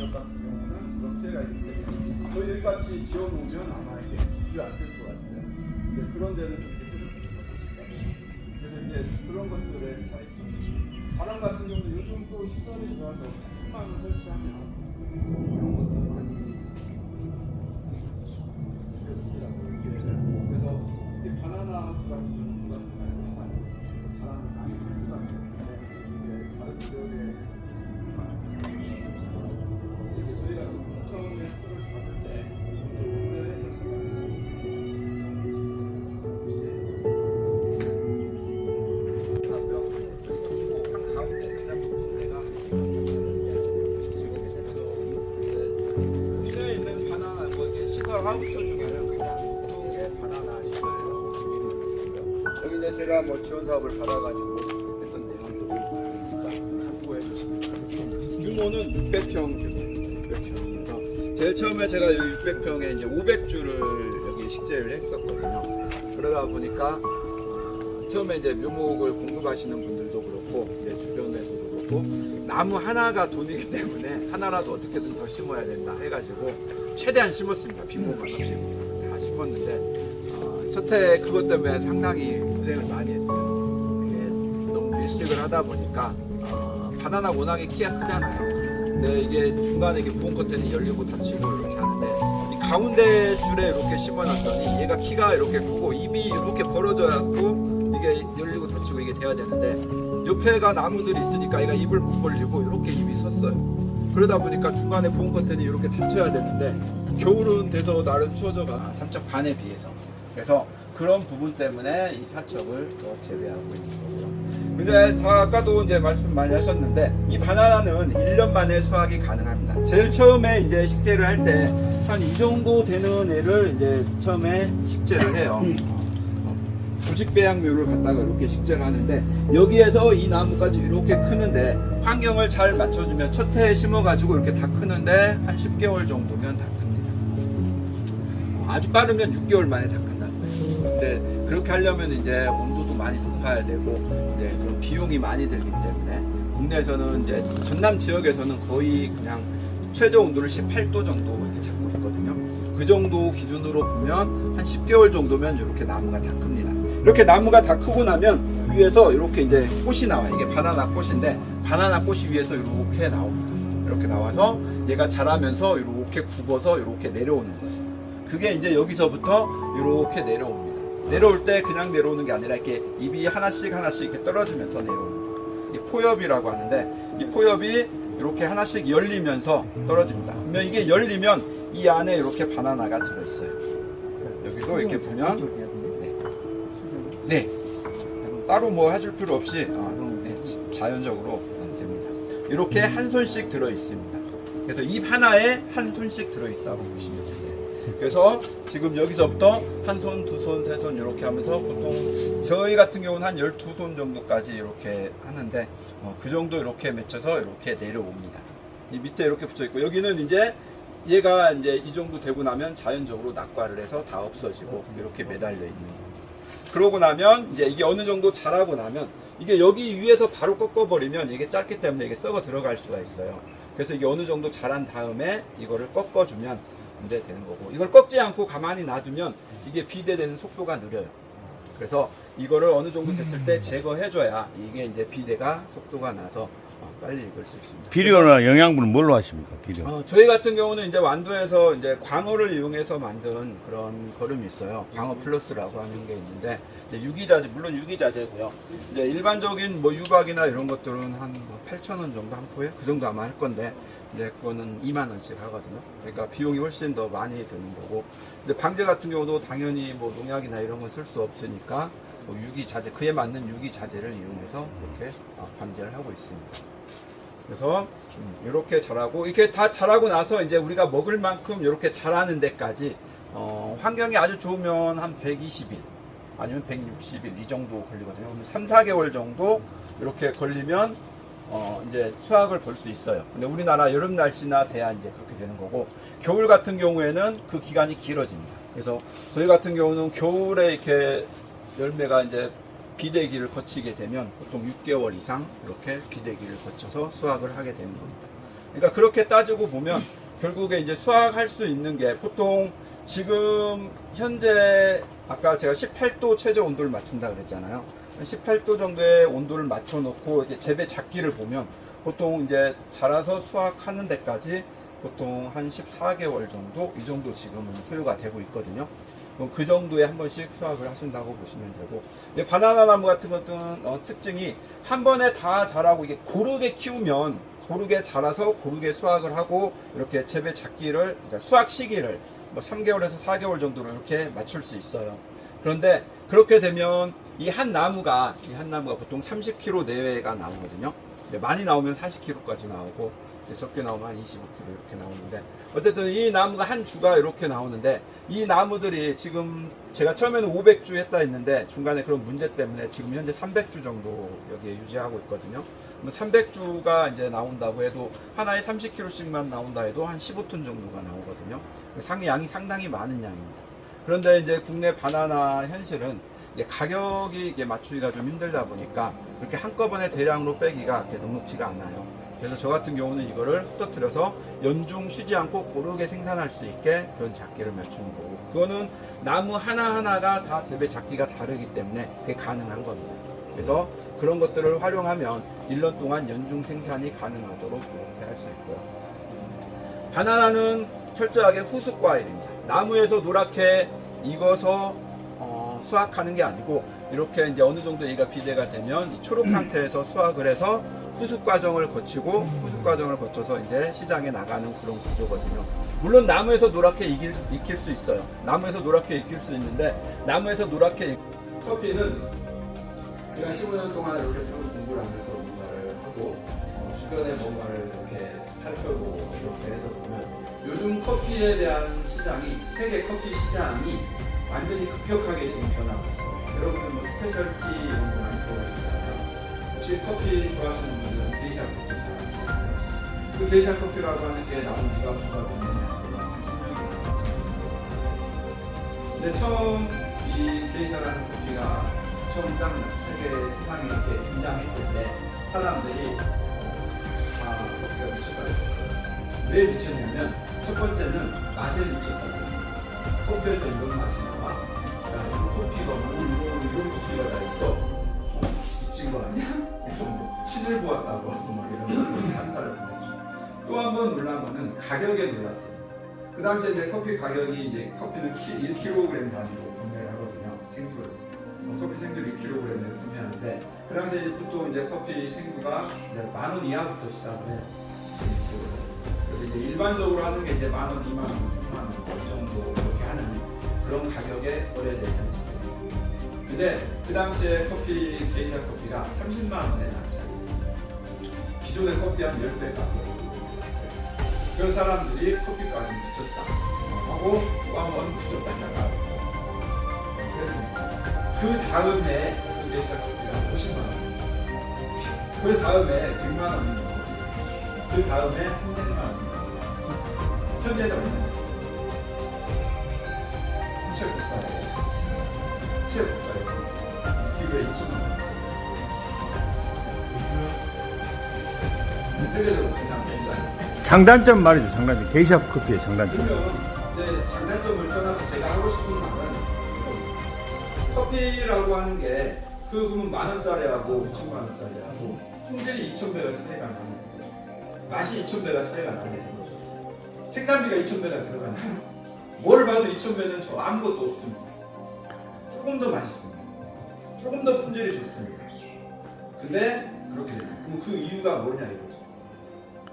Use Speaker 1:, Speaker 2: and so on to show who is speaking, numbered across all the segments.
Speaker 1: 쪽 같은 경우는 그런 피해가 있기 때문에 저 여기 같이 지어놓으면 아마 이게 비교 안 될 것 같아요. 근데 그런 데는 좀 이렇게 뾰족뾰족한 것이 그래서 이제 그런 것들의 차이점. 바람 같은 경우도 요즘 또 시설이 좋아서 칸만을 설치하면 이런 것들 많이 줄였습니다. 그래서 이게 바나나 하우스 같은 경우 바람을 많이 탈 수가 있기 때문에 이게 다른 지역에 이게 저희가 처음에 풀을 잡을 때 물에서 한 가운데 가장 높은 데가 국내에 있는 바나나 뭐 이게 시설 하우스 중에는 가장 높은 게 바나나 시설이라고 보시면 여기 이제 제가 뭐 지원 사업을 받아가지고 했던 내용들이 참고해 주시면 됩니다. 규모는 600평 규모, 600평. 제일 처음에 제가 여기 600평에 이제 500주를 여기 식재를 했었거든요. 그러다 보니까 처음에 이제 묘목을 공급하시는 분들도 그렇고 이제 주변에서도 그렇고 나무 하나가 돈이기 때문에 하나라도 어떻게든 더 심어야 된다 해가지고 최대한 심었습니다. 빈곤만 없이 다 심었는데 첫해 그것 때문에 상당히 고생을 많이 했어요. 이게 너무 밀식을 하다 보니까 바나나 워낙에 키가 크잖아요. 근데 이게 중간에 이게 보온 커튼이 열리고 닫히고 이렇게 하는데 이 가운데 줄에 이렇게 심어놨더니 얘가 키가 이렇게 크고 입이 이렇게 벌어져갖고 이게 열리고 닫히고 이게 돼야 되는데 옆에가 나무들이 있으니까 얘가 입을 못 벌리고 이렇게 입이 섰어요. 그러다 보니까 중간에 보온 커튼이 이렇게 닫혀야 되는데 겨울은 돼서 나름 추워져가 3척 반에 비해서 그래서 그런 부분 때문에 이 사척을 더 제외하고 있는 거고요. 근데 아까도 이제 말씀 많이 하셨는데 이 바나나는 1년 만에 수확이 가능합니다. 제일 처음에 이제 식재를 할 때 한 이 정도 되는 애를 이제 처음에 식재를 해요. 조직배양묘를 갖다가 이렇게 식재를 하는데 여기에서 이 나무까지 이렇게 크는데 환경을 잘 맞춰주면 첫 해에 심어가지고 이렇게 다 크는데 한 10개월 정도면 다 큽니다. 아주 빠르면 6개월 만에 다 큰다는 거예요. 근데 그렇게 하려면 이제 온도도 많이 높아야 되고 이제 그런 비용이 많이 들기 때문에 국내에서는 이제 전남 지역에서는 거의 그냥 최저 온도를 18도 정도 이렇게 잡고 있거든요. 그 정도 기준으로 보면 한 10개월 정도면 이렇게 나무가 다 큽니다. 이렇게 나무가 다 크고 나면 위에서 이렇게 이제 꽃이 나와요. 이게 바나나 꽃인데 바나나 꽃이 위에서 이렇게 나옵니다. 이렇게 나와서 얘가 자라면서 이렇게 굽어서 이렇게 내려오는 거예요. 그게 이제 여기서부터 이렇게 내려옵니다. 내려올 때 그냥 내려오는 게 아니라 이렇게 잎이 하나씩 이렇게 떨어지면서 내려옵니다. 이 포엽이라고 하는데 이 포엽이 이렇게 하나씩 열리면서 떨어집니다. 그러면 이게 열리면 이 안에 이렇게 바나나가 들어있어요. 여기도 이렇게 보면 네. 따로 뭐 해줄 필요 없이 자연적으로 됩니다. 이렇게 한 손씩 들어있습니다. 그래서 잎 하나에 한 손씩 들어있다고 보시면 돼요. 그래서 지금 여기서부터 한 손, 두 손, 세 손 이렇게 하면서 보통 저희 같은 경우는 한 12손 정도까지 이렇게 하는데 그 정도 이렇게 맺혀서 이렇게 내려옵니다. 이 밑에 이렇게 붙여 있고 여기는 이제 얘가 이제 이 정도 되고 나면 자연적으로 낙과를 해서 다 없어지고 이렇게 매달려 있는 겁니다. 그러고 나면 이제 이게 어느 정도 자라고 나면 이게 여기 위에서 바로 꺾어버리면 이게 짧기 때문에 이게 썩어 들어갈 수가 있어요. 그래서 이게 어느 정도 자란 다음에 이거를 꺾어주면 이제 되는 거고 이걸 꺾지 않고 가만히 놔두면 이게 비대되는 속도가 느려요. 그래서 이거를 어느 정도 됐을 때 제거해줘야 이게 이제 비대가 속도가 나서 빨리 익을 수 있습니다.
Speaker 2: 비료나 영양분은 뭘로 하십니까? 비료?
Speaker 1: 저희 같은 경우는 이제 완도에서 이제 광어를 이용해서 만든 그런 거름이 있어요. 광어 플러스라고 하는 게 있는데 이제 유기자재 물론 유기자재고요. 이제 일반적인 뭐 유박이나 이런 것들은 한 8,000원 정도 한 포에 그 정도 아마 할 건데 이제 그거는 2만 원씩 하거든요. 그러니까 비용이 훨씬 더 많이 드는 거고 이제 방제 같은 경우도 당연히 뭐 농약이나 이런 건 쓸 수 없으니까 뭐 유기자재 그에 맞는 유기자재를 이용해서 그렇게 방제를 하고 있습니다. 그래서 이렇게 자라고 이렇게 다 자라고 나서 이제 우리가 먹을 만큼 이렇게 자라는 데까지 환경이 아주 좋으면 한 120일 아니면 160일 이 정도 걸리거든요. 3, 4개월 정도 이렇게 걸리면 이제 수확을 볼 수 있어요. 근데 우리나라 여름 날씨나 돼야 이제 그렇게 되는 거고 겨울 같은 경우에는 그 기간이 길어집니다. 그래서 저희 같은 경우는 겨울에 이렇게 열매가 이제 비대기를 거치게 되면 보통 6개월 이상 이렇게 비대기를 거쳐서 수확을 하게 되는 겁니다. 그러니까 그렇게 따지고 보면 결국에 이제 수확할 수 있는 게 보통 지금 현재 아까 제가 18도 최저 온도를 맞춘다 그랬잖아요. 18도 정도의 온도를 맞춰 놓고 이제 재배 작기를 보면 보통 이제 자라서 수확하는 데까지 보통 한 14개월 정도 이 정도 지금은 소요가 되고 있거든요. 그 정도에 한 번씩 수확을 하신다고 보시면 되고, 바나나 나무 같은 것들은 특징이 한 번에 다 자라고 이게 고르게 키우면 고르게 자라서 고르게 수확을 하고 이렇게 재배 작기를 그러니까 수확 시기를 뭐 3개월에서 4개월 정도로 이렇게 맞출 수 있어요. 그런데 그렇게 되면 이 한 나무가 보통 30kg 내외가 나오거든요. 많이 나오면 40kg까지 나오고 적게 나오면 한 25kg 이렇게 나오는데, 어쨌든 이 나무가 한 주가 이렇게 나오는데, 이 나무들이 지금 제가 처음에는 500주 했다 했는데 중간에 그런 문제 때문에 지금 현재 300주 정도 여기에 유지하고 있거든요. 300주가 이제 나온다고 해도 하나에 30kg씩만 나온다 해도 한 15톤 정도가 나오거든요. 양이 상당히 많은 양입니다. 그런데 이제 국내 바나나 현실은 가격이 이게 맞추기가 좀 힘들다 보니까 이렇게 한꺼번에 대량으로 빼기가 이렇게 녹록지가 않아요. 그래서 저 같은 경우는 이거를 흩어뜨려서 연중 쉬지 않고 고르게 생산할 수 있게 그런 작기를 맞추는 거고, 그거는 나무 하나하나가 다 재배 작기가 다르기 때문에 그게 가능한 겁니다. 그래서 그런 것들을 활용하면 1년 동안 연중 생산이 가능하도록 그렇게 할 수 있고요. 바나나는 철저하게 후숙 과일입니다. 나무에서 노랗게 익어서 수확하는 게 아니고 이렇게 이제 어느 정도 얘가 비대가 되면 이 초록 상태에서 수확을 해서 후숙 과정을 거치고 후숙 과정을 거쳐서 이제 시장에 나가는 그런 구조거든요. 물론 나무에서 노랗게 익힐 수 있어요. 나무에서 노랗게 익힐 수 있는데, 나무에서 노랗게 커피는 제가 15년 동안 이렇게 좀 공부를 하면서 뭔가를 하고 주변에 뭔가를 이렇게 살펴보고 이렇게 해서 보면 요즘 커피에 대한 시장이, 세계 커피 시장이 완전히 급격하게 지금 변하고 있어요. 여러분들 뭐 스페셜티 이런 거 많이 좋아하시잖아요. 혹시 커피 좋아하시는 분들은 게이샤 커피 잘 아시잖아요. 그 게이샤 커피라고 하는 게 나온 지가 수가 몇 년이 안 돼요. 한 10년이 근데 처음 이 게이샤라는 커피가 처음 딱 세계 세상에 이렇게 등장했을 때 사람들이 다 커피가 미쳤다고 했어요. 왜 미쳤냐면 첫 번째는 맛에 미쳤다고 했어요. 커피에서 이런 맛이 나와? 야, 이 커피가 이런 커피가 다 있어? 미친 거 아니야? 좀 신을 보았다고 막 이런 찬사를 보내죠. 또 한 번 놀란 거는 가격에 놀랐어요. 그 당시에 이제 커피 가격이 이제 커피는 1kg 단위로 판매를 하거든요. 생수를. 커피 생수를 1kg을 판매하는데 그 당시에 보통 이제 커피 생수가 10,000원 이하부터 시작을 해요. 그래서 이제 일반적으로 하는 게 이제 10,000원, 20,000원, 30,000원 이 정도 이렇게 하는 그런 가격에 거래되는 시대입니다. 근데 그 당시에 커피, 게이샤 커피가 30만 원에 낙찰이 됐어요. 기존의 커피 한 10배 가격. 그런 사람들이 커피 가격이 미쳤다 하고 또 한 번 미쳤다 나가고 그랬습니다. 그 다음에 그 게이샤 커피가 50만 원. 그 다음에 100만 원이 넘어요. 그 다음에 300만 원. 현재는 얼마죠? 최고가예요. 기부에 2,000만 원. 세계적으로 가장 굉장히.
Speaker 2: 장단점 말이죠, 장단점. 게이샤 커피의 장단점.
Speaker 1: 그러면 이제 장단점을 떠나서 제가 하고 싶은 말은 커피라고 하는 게 그러면 10,000원짜리하고 2,000,000원짜리하고 품질이 2,000배가 차이가 나는 거예요. 맛이 2,000배가 차이가 나는 거죠. 생산비가 2,000배가 들어가나요? 뭘 봐도 2,000배는 저 아무것도 없습니다. 조금 더 맛있습니다. 조금 더 품질이 좋습니다. 근데 그렇게 됩니다. 그럼 그 이유가 뭐냐 이거죠.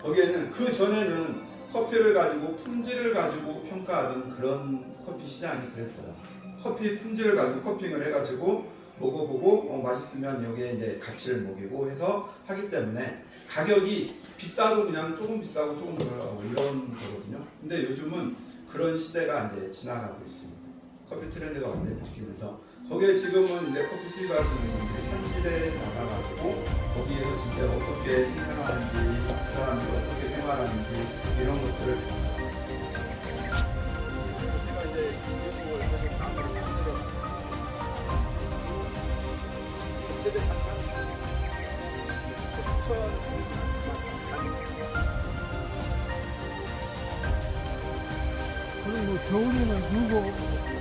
Speaker 1: 거기에는 그 전에는 커피를 가지고 품질을 가지고 평가하던 그런 커피 시장이 그랬어요. 커피 품질을 가지고 커핑을 해가지고 먹어보고 맛있으면 여기에 이제 가치를 먹이고 해서 하기 때문에 가격이 비싸도 그냥 조금 비싸고 조금 덜하고 이런 거거든요. 근데 요즘은 그런 시대가 이제 지나가고 있습니다. 커피 트렌드가 완전히 바뀌면서 거기에 지금은 이제 커피 수입하시는 분들이 산실에 나가가지고 거기에서 진짜 어떻게 생산하는지 그 사람들이 어떻게 생활하는지 이런 것들을
Speaker 3: 그리고 겨울에는 누고